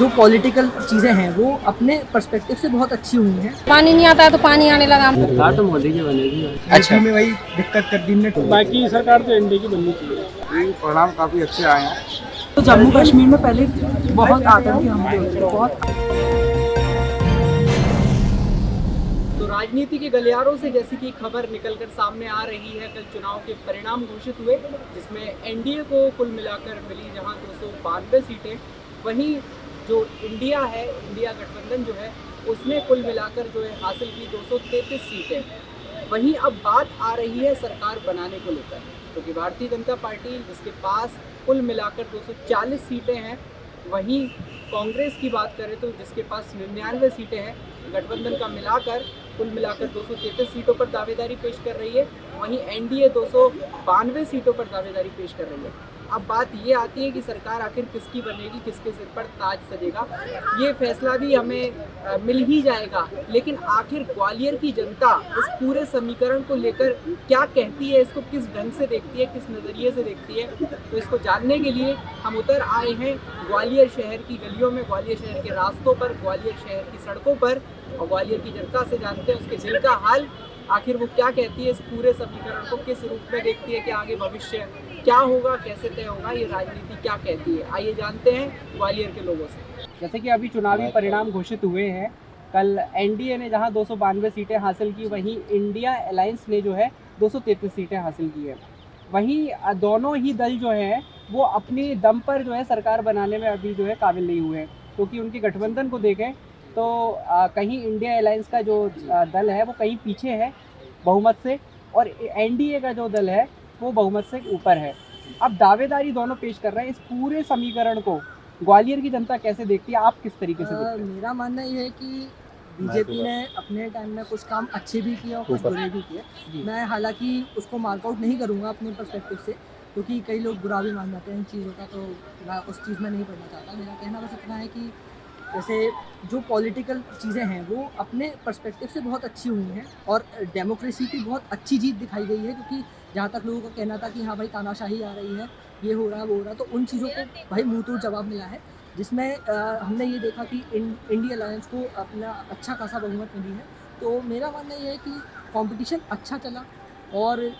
जो पॉलिटिकल चीज़ें हैं वो अपने पर्सपेक्टिव से बहुत अच्छी हुई हैं। पानी नहीं आता है तो पानी आने लगा। सरकार तो मोदी की बनेगी। अच्छा में वही दिक्कत कर दी ने। बाकी सरकार तो एनडीए की बननी चाहिए। परिणाम काफ़ी अच्छे आए हैं। तो जम्मू कश्मीर में पहले बहुत आतंकी हमले हुए थे, बहुत। तो राजनीति के गलियारों से जैसी कि खबर निकलकर सामने आ रही है, कल चुनाव के परिणाम घोषित हुए जिसमें एनडीए को कुल मिलाकर मिली जहां 292 सीटें, वहीं जो इंडिया है, इंडिया गठबंधन जो है उसने कुल मिलाकर जो है हासिल की 233 सीटें। वहीं अब बात आ रही है सरकार बनाने को लेकर, क्योंकि भारतीय जनता पार्टी जिसके पास कुल मिलाकर 240 सीटें हैं, वहीं कांग्रेस की बात करें तो जिसके पास 99 सीटें हैं, गठबंधन का मिलाकर कुल मिलाकर 233 सीटों पर दावेदारी पेश कर रही है। वहीं एनडीए 292 सीटों पर दावेदारी पेश कर रही है। अब बात ये आती है कि सरकार आखिर किसकी बनेगी, किसके सिर पर ताज सजेगा, ये फैसला भी हमें मिल ही जाएगा। लेकिन आखिर ग्वालियर की जनता इस पूरे समीकरण को लेकर क्या कहती है, इसको किस ढंग से देखती है, किस नज़रिए से देखती है, तो इसको जानने के लिए हम उतर आए हैं ग्वालियर शहर की गलियों में, ग्वालियर शहर के रास्तों पर, ग्वालियर शहर की सड़कों पर, और ग्वालियर की जनता से जानते हैं उसके दिल का हाल। आखिर वो क्या कहती है, इस पूरे समीकरण को किस रूप में देखती है कि आगे भविष्य क्या होगा, कैसे तय होगा, ये राजनीति क्या कहती है, आइए जानते हैं ग्वालियर के लोगों से। जैसे कि अभी चुनावी परिणाम घोषित हुए हैं, कल एनडीए ने जहां 292 सीटें हासिल की, वहीं इंडिया अलायंस ने जो है 233 सीटें हासिल की है। वहीं दोनों ही दल जो हैं वो अपनी दम पर जो है सरकार बनाने में अभी जो है काबिल नहीं हुए हैं, क्योंकि उनके गठबंधन को देखें तो कहीं इंडिया अलायंस का जो दल है वो कहीं पीछे है बहुमत से, और एनडीए का जो दल है वो बहुमत से ऊपर है। अब दावेदारी दोनों पेश कर रहे हैं। इस पूरे समीकरण को ग्वालियर की जनता कैसे देखती है, आप किस तरीके से देखते हैं? मेरा मानना ये है कि बीजेपी ने अपने टाइम में कुछ काम अच्छे भी किए और कुछ बुरे भी किए। मैं हालांकि उसको मार्कआउट नहीं करूँगा अपने पर्सपेक्टिव से, क्योंकि कई लोग बुरा भी मान जाते हैं इन चीज़ों का, तो मैं उस चीज़ में नहीं पढ़ना चाहता। मेरा कहना बस इतना है कि जैसे जो पॉलिटिकल चीज़ें हैं वो अपने पर्सपेक्टिव से बहुत अच्छी हुई हैं और डेमोक्रेसी की बहुत अच्छी जीत दिखाई गई है, क्योंकि जहाँ तक लोगों का कहना था कि हाँ भाई तानाशाही आ रही है, ये हो रहा है वो हो रहा है, तो उन चीज़ों को भाई मुँह तोड़ जवाब मिला है, जिसमें हमने ये देखा कि इंडिया अलायंस को अपना अच्छा खासा बहुमत मिली है। तो मेरा मानना ये है कि कंपटीशन अच्छा चला और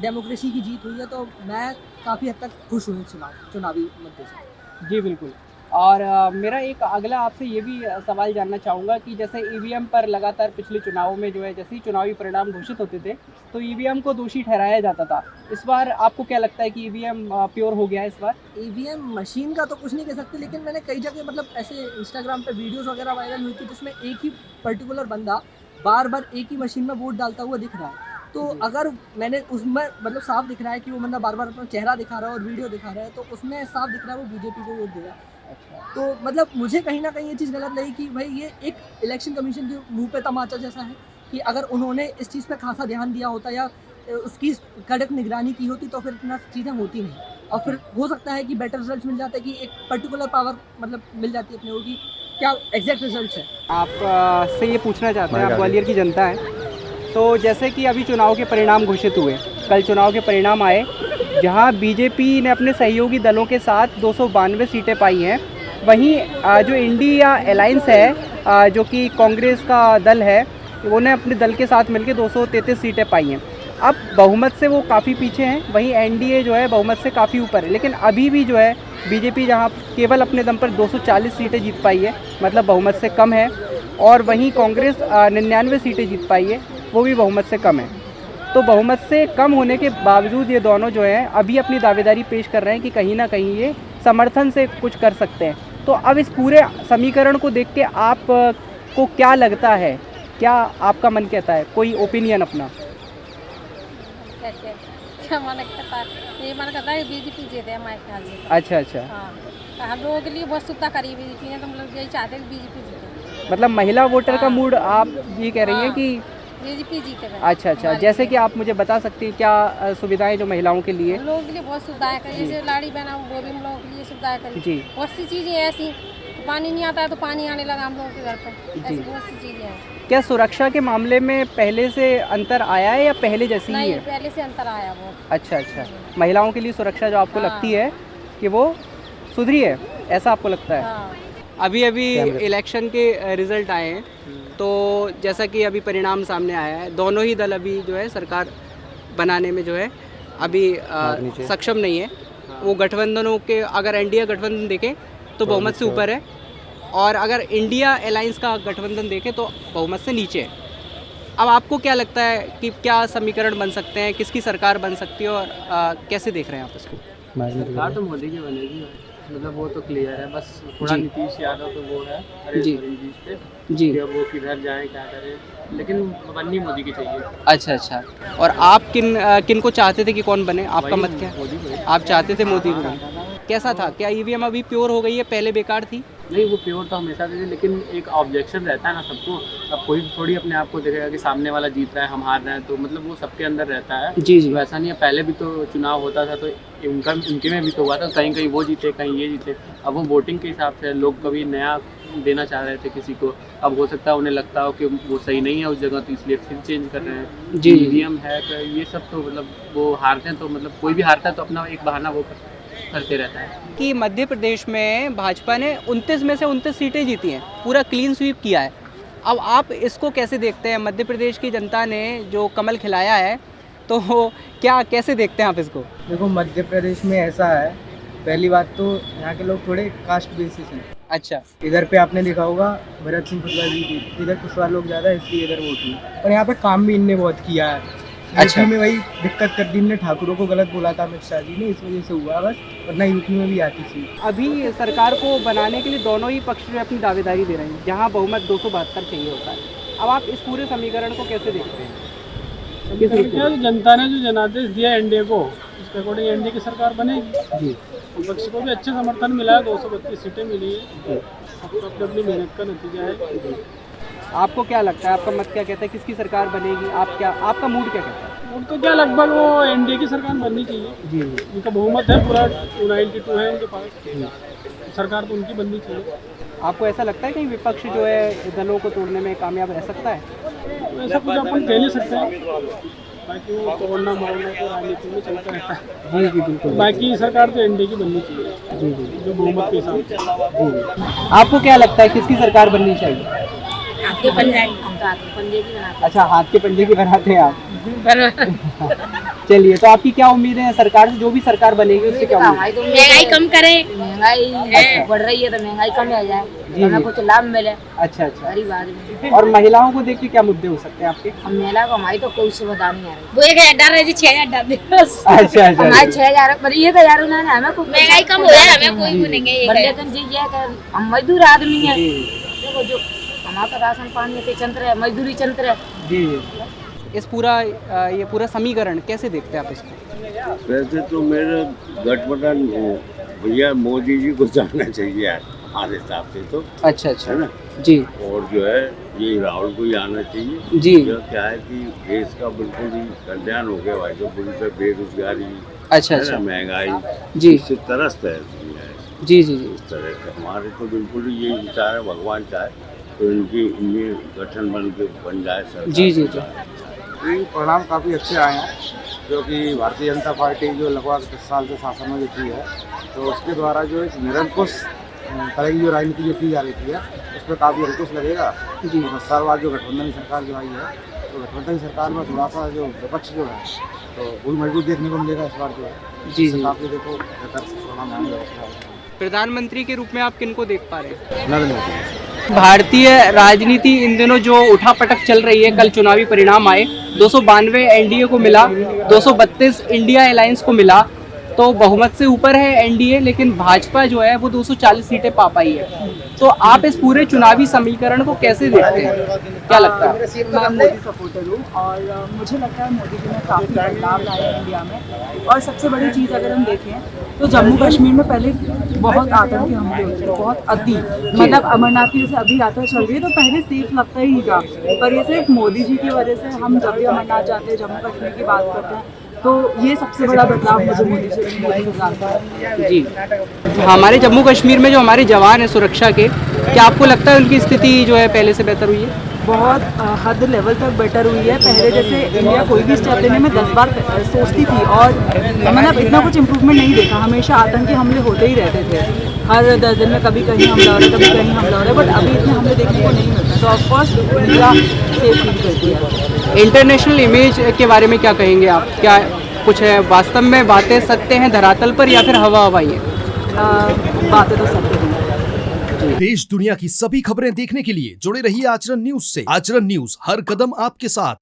डेमोक्रेसी की जीत हुई है, तो मैं काफ़ी हद तक खुश हूँ चुनावी मुद्दे से। जी बिल्कुल। और मेरा एक अगला आपसे ये भी सवाल जानना चाहूँगा कि जैसे ईवीएम पर लगातार पिछले चुनावों में जो है जैसे ही चुनावी परिणाम घोषित होते थे तो ईवीएम को दोषी ठहराया जाता था। इस बार आपको क्या लगता है कि ईवीएम प्योर हो गया है इस बार? ईवीएम मशीन का तो कुछ नहीं कह सकते, लेकिन मैंने कई जगह मतलब ऐसे इंस्टाग्राम पे वीडियोस वगैरह वायरल हुई थी जिसमें एक ही पर्टिकुलर बंदा बार बार एक ही मशीन में वोट डालता हुआ दिख रहा है। तो अगर मैंने उसमें मतलब साफ दिख रहा है कि वो बंदा बार बार अपना चेहरा दिखा रहा है और वीडियो दिखा रहा है, तो उसमें साफ दिख रहा है वो बीजेपी को वोट दे रहा है। तो मतलब मुझे कहीं ना कहीं ये चीज़ गलत लगी कि भाई ये एक इलेक्शन कमीशन के मुंह पे तमाचा जैसा है कि अगर उन्होंने इस चीज़ पे खासा ध्यान दिया होता या उसकी कड़क निगरानी की होती तो फिर इतना चीज़ें होती नहीं, और फिर हो सकता है कि बेटर रिजल्ट मिल जाते, कि एक पर्टिकुलर पावर मतलब मिल जाती है अपने को कि क्या एग्जैक्ट रिजल्ट है। आप से ये पूछना चाहते हैं, आप ग्वालियर की जनता है, तो जैसे कि अभी चुनाव के परिणाम घोषित हुए, कल चुनाव के परिणाम आए जहां बीजेपी ने अपने सहयोगी दलों के साथ 292 सीटें पाई हैं, वहीं जो इंडिया अलायंस है जो कि कांग्रेस का दल है, उन्होंने अपने दल के साथ मिलकर 233 सीटें पाई हैं। अब बहुमत से वो काफ़ी पीछे हैं, वहीं एनडीए जो है बहुमत से काफ़ी ऊपर है, लेकिन अभी भी जो है बीजेपी जहां केवल अपने दम पर 240 सीटें जीत पाई है, मतलब बहुमत से कम है, और वहीं कांग्रेस 99 सीटें जीत पाई है, वो भी बहुमत से कम है। तो बहुमत से कम होने के बावजूद ये दोनों जो हैं अभी अपनी दावेदारी पेश कर रहे हैं कि कहीं ना कहीं ये समर्थन से कुछ कर सकते हैं। तो अब इस पूरे समीकरण को देख के आप को क्या लगता है, क्या आपका मन कहता है, कोई ओपिनियन अपना? क्या मन कहता है? ये मन कहता है बीजेपी जीते हमारे ख्याल से। अच्छा अच्छा। हाँ, हम लोगों के लिए बहुत सुविधा करी बीजेपी ने, तो हम लोग यही चाहते हैं बीजेपी जीते। मतलब महिला वोटर का मूड आप ये कह रही हैं कि बीजेपी जीते। अच्छा अच्छा। जैसे कि आप मुझे बता सकती हैं क्या सुविधाएं जो महिलाओं के लिए? हम लोगों के लिए बहुत सुविधाएं करी, जैसे लाड़ी बहना वो भी हम लोगों के लिए सुविधाएं करी जी। बहुत सी चीज़ें ऐसी, पानी नहीं आता है तो पानी आने लगा हम लोगों के घर पर, ऐसी बहुत सी चीज़ें हैं। क्या सुरक्षा के मामले में पहले से अंतर आया है या पहले जैसी ही नहीं, है? पहले से अंतर आया वो। अच्छा अच्छा। महिलाओं के लिए सुरक्षा जो आपको लगती है कि वो सुधरी है, ऐसा आपको लगता है? हाँ। अभी अभी इलेक्शन के रिजल्ट आए हैं, तो जैसा कि अभी परिणाम सामने आया है, दोनों ही दल अभी जो है सरकार बनाने में जो है अभी सक्षम नहीं है। वो गठबंधनों के, अगर एनडीए गठबंधन देखें तो बहुमत से ऊपर है, और अगर इंडिया अलायंस का गठबंधन देखें तो बहुमत से नीचे है। अब आपको क्या लगता है कि क्या समीकरण बन सकते हैं, किसकी सरकार बन सकती है, और कैसे देख रहे हैं आप इसको? सरकार तो मोदी की बनेगी, मतलब वो तो क्लियर है। बस थोड़ा जी। नीतीश यादव तो वो है जी। पे जी, कि अब वो किधर जाए क्या करे, लेकिन बननी मोदी की चाहिए। अच्छा अच्छा। और आप किन को चाहते थे कि कौन बने? आपका मत क्या है? मोदी को। आप चाहते थे मोदी को? कैसा था? क्या ईवीएम अभी प्योर हो गई है, पहले बेकार थी? नहीं, वो प्योर तो हमेशा थे, लेकिन एक ऑब्जेक्शन रहता है ना सबको। अब कोई थोड़ी अपने आप को देखेगा कि सामने वाला जीत रहा है, हम हार रहे हैं, तो मतलब वो सबके अंदर रहता है। जी जी। तो ऐसा नहीं है, पहले भी तो चुनाव होता था तो उनके में भी तो हुआ था, कहीं कहीं वो जीते कहीं ये जीते। अब वो वोटिंग के हिसाब से लोग कभी नया देना चाह रहे थे किसी को, अब हो सकता है उन्हें लगता हो कि वो सही नहीं है उस जगह, तो इसलिए फिर चेंज कर रहे हैं। जी। ईवीएम है ये सब, तो मतलब वो हारते हैं, तो मतलब कोई भी हारता है तो अपना एक बहाना वो करते रहता है। कि मध्य प्रदेश में भाजपा ने 29 में से 29 सीटें जीती हैं, पूरा क्लीन स्वीप किया है। अब आप इसको कैसे देखते हैं? मध्य प्रदेश की जनता ने जो कमल खिलाया है, तो क्या कैसे देखते हैं आप इसको? देखो, मध्य प्रदेश में ऐसा है, पहली बात तो यहाँ के लोग थोड़े कास्ट बेसिस हैं। अच्छा। इधर पे आपने देखा होगा भरत सिंह कुशवाहा जी की, इधर कुशवाहा लोग ज़्यादा है इसलिए इधर वोट हुई, और यहाँ पे काम भी इनने बहुत किया है। अच्छा। यूपी में वही दिक्कत कर दी इनने, ठाकुरों को गलत बोला था अमित शाह जी ने, इस वजह से हुआ बस, वरना यूपी में भी आती थी। अभी सरकार को बनाने के लिए दोनों ही पक्ष जो है अपनी दावेदारी दे रहे हैं, जहां बहुमत 272 चाहिए होता है। अब आप इस पूरे समीकरण को कैसे देखते हैं? क्या जनता ने जो जनादेश दिया एनडीए को, उसके अकॉर्डिंग एनडीए की सरकार बनेगी। जी। विपक्ष को भी अच्छे समर्थन मिला है, 232 सीटें मिली है, सबको अपनी अपनी मेहनत का नतीजा है। आपको क्या लगता है, आपका मत क्या कहता है, किसकी सरकार बनेगी? आपका मूड क्या कहता है? और तो क्या, लगभग वो एनडीए की सरकार बननी चाहिए। जी। उनका बहुमत है, पूरा 92 है उनके पास, सरकार तो उनकी बननी चाहिए। आपको ऐसा लगता है कि विपक्ष जो है दलों को तोड़ने में कामयाब रह सकता है? तो ऐसा कुछ अपन कह नहीं सकते, बाकी वो तोड़ना मोड़ना तो राजनीति में चलता रहता है। जी जी बिल्कुल। बाकी सरकार तो एनडीए की बननी चाहिए, जी जी। जो बहुमत के हिसाब से। जी। आपको क्या लगता है किसकी सरकार बननी चाहिए? आपके पंजे की बनाते अच्छा, हाथ के पंजे की बनाते हैं आप। चलिए, तो आपकी क्या उम्मीद है सरकार से? जो भी सरकार बनेगी उससे क्या उम्मीद है? महंगाई कम करें, महंगाई बढ़ रही है तो महंगाई कम आ जाए, हमें कुछ लाभ मिले अच्छा अच्छा। गरीब आदमी। और महिलाओं को देख के क्या मुद्दे हो सकते हैं आपके? हम महिला को हमारी तो कोई सुविधा नहीं है, वो 1000 डाल रही थी, 6000 डाल दी बस। अच्छा अच्छा। हमारे 6000 पर ये तो यार उन्होंने हमें कुछ महंगाई कम हो जाए, हमें कोई वो नहीं है। लेकिन जी ये कि हम मजदूर आदमी हैं, देखो जो हमारा तो राशन पानी पे चलते रहे, मजदूरी चलते रहे। जी जी। इस ये पूरा समीकरण कैसे देखते हैं आप इसको? वैसे तो मेरा गठबंधन भैया मोदी जी को जाना चाहिए हमारे हिसाब से तो, अच्छा अच्छा है ना। जी। और जो है ये राहुल को ही आना चाहिए। जी। यह क्या है कि देश का बिल्कुल ही कल्याण हो गया भाई, जो पूरी तरह बेरोजगारी, अच्छा है ना, अच्छा। महंगाई, जी इससे तरस है दुनिया है। जी जी जी। इस तरह से हमारे तो बिल्कुल ही यही विचार है, भगवान चाहे तो इनमें गठन बन जाए सरकार। जी जी जी। परिणाम काफ़ी अच्छे आए हैं, जो कि भारतीय जनता पार्टी जो लगभग 10 साल से शासन में रहती है, तो उसके द्वारा जो एक निरंकुश तरह की जो राजनीति जो की जा रही है उस पर काफ़ी अंकुश लगेगा। जी। 10 साल बाद जो गठबंधन की सरकार जो आई है, तो गठबंधन की सरकार में थोड़ा सा जो विपक्ष जो है तो वो भी मजबूत देखने को मिलेगा इस बार जो है। जी जी। काफ़ी देखो बेहतर परिणाम आएंगे। प्रधानमंत्री के रूप में आप किनको देख पा रहे हैं? नरेंद्र मोदी। भारतीय राजनीति इन दिनों जो उठापटक चल रही है, कल चुनावी परिणाम आए, 292 एनडीए को मिला, 232 इंडिया अलायंस को मिला, तो बहुमत से ऊपर है एनडीए, लेकिन भाजपा जो है वो 240 सीटें पा पाई है। तो आप इस पूरे चुनावी समीकरण को कैसे देखते हैं, क्या लगता है? मैं मोदी सपोर्टर हूँ और मुझे लगता है मोदी जी ने काफ़ी बदलाव लाया है इंडिया में। और सबसे बड़ी चीज़ अगर हम देखें तो जम्मू कश्मीर में पहले बहुत आतंकी हमले होते थे, बहुत अति, मतलब अमरनाथ की जैसे अभी यात्रा चल रही है तो पहले सेफ लगता ही नहीं था, पर ये सिर्फ मोदी जी की वजह से हम जब भी अमरनाथ जाते हैं, जम्मू कश्मीर की बात करते हैं, तो ये सबसे बड़ा बदलाव मुझे मोदी सरकार का है। जी। हमारे जम्मू कश्मीर में जो हमारे जवान हैं सुरक्षा के, क्या आपको लगता है उनकी स्थिति जो है पहले से बेहतर हुई है? बहुत हद लेवल तक बेटर हुई है। पहले जैसे इंडिया कोई भी स्टेप लेने में 10 बार सोचती थी और मतलब इतना कुछ इम्प्रूवमेंट नहीं देखा। हमेशा आतंकी हमले होते ही रहते थे, हर 10 दिन में कभी कहीं हमला हो रहा है, कभी कहीं हमला हो रहा है, बट अभी इतने हमले देखने को नहीं मिलते। तो ऑफकोर्स इंडिया सेफ फील करती है। इंटरनेशनल इमेज के बारे में क्या कहेंगे आप? क्या कुछ है वास्तव में बातें सत्य हैं धरातल पर या फिर हवा हवाई है? बातें तो सत्य हैं। देश दुनिया की सभी खबरें देखने के लिए जुड़े रहिए आचरण न्यूज से। आचरण न्यूज, हर कदम आपके साथ।